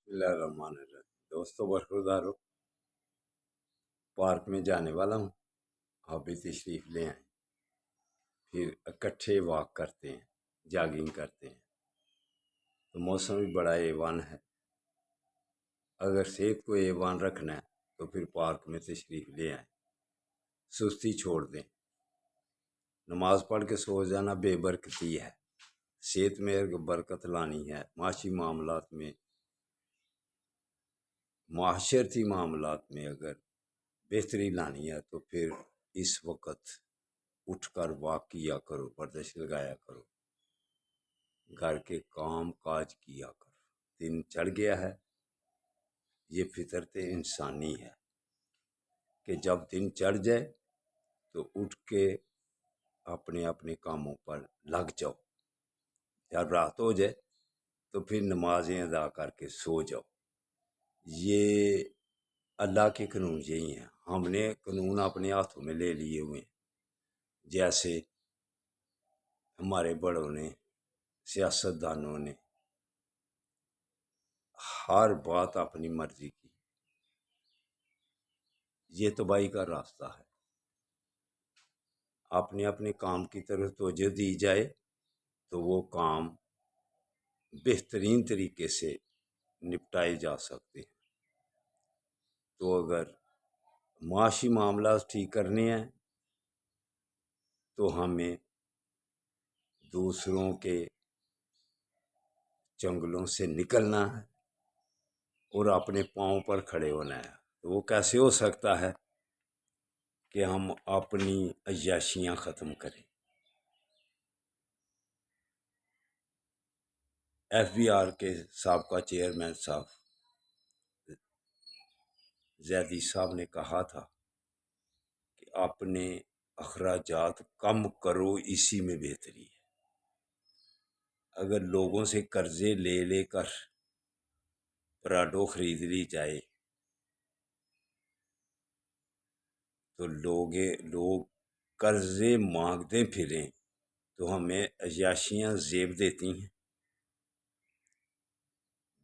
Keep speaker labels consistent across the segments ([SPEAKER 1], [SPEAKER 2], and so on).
[SPEAKER 1] बिस्मिल्लाहिर्रहमानिर्रहीम। दोस्तों बरखुरदारो, पार्क में जाने वाला हूँ, आप भी तशरीफ़ ले आए। फिर इकट्ठे वॉक करते हैं, जॉगिंग करते हैं। तो मौसम भी बड़ा एवान है। अगर सेहत को एवान रखना है तो फिर पार्क में तशरीफ़ ले आए, सुस्ती छोड़ दें। नमाज पढ़ के सो जाना बेबरकती है। सेहत में अगर बरकत लानी है, माशी मामलात में, माशरती मामलात में अगर बेहतरी लानी है तो फिर इस वक्त उठकर वॉक किया करो, वर्जिश लगाया करो, घर के काम काज किया करो। दिन चढ़ गया है, ये फितरत इंसानी है कि जब दिन चढ़ जाए तो उठ के अपने अपने कामों पर लग जाओ। जब रात हो जाए तो फिर नमाजें अदा करके सो जाओ। ये अल्लाह के कानून यही हैं। हमने कानून अपने हाथों में ले लिए हुए हैं। जैसे हमारे बड़ों ने, सियासतदानों ने हर बात अपनी मर्जी की, ये तबाही का रास्ता है। अपने अपने काम की तरफ तवज्जो दी जाए तो वो काम बेहतरीन तरीके से निपटाए जा सकते हैं। तो अगर माशी मामला ठीक करने हैं तो हमें दूसरों के चंगलों से निकलना है और अपने पाँव पर खड़े होना है। तो वो कैसे हो सकता है कि हम अपनी अय्याशियाँ ख़त्म करें। FBR के साबका चेयरमैन साहब जैदी साहब ने कहा था कि अपने अखराजात कम करो, इसी में बेहतरी है। अगर लोगों से कर्जे ले लेकर पराडो खरीद ली जाए तो लोग कर्जे मांगते फिरें तो हमें अय्याशियाँ ज़ेब देती हैं।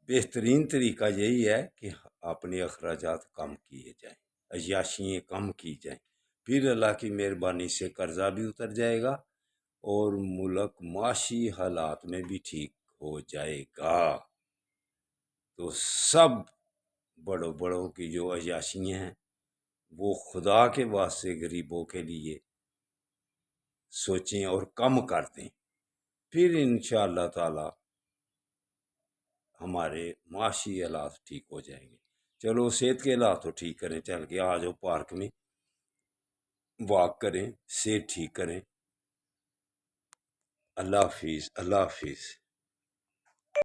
[SPEAKER 1] बेहतरीन तरीका यही है कि अपने अखराजात कम किए जाएं, अय्याशियाँ कम की जाएं। फिर अल्लाह की मेहरबानी से कर्जा भी उतर जाएगा और मुल्क माशी हालात में भी ठीक हो जाएगा। तो सब बड़ों बड़ों की जो अय्याशियाँ हैं वो खुदा के वास्ते गरीबों के लिए सोचें और कम कर दें। फिर इंशाअल्लाह ताला हमारे माशी हालात ठीक हो जाएंगे। चलो सेहत के हालात तो ठीक करें, चल के आ जाओ पार्क में वॉक करें, सेहत ठीक करें। अल्लाह हाफिज़, अल्लाह हाफिज़।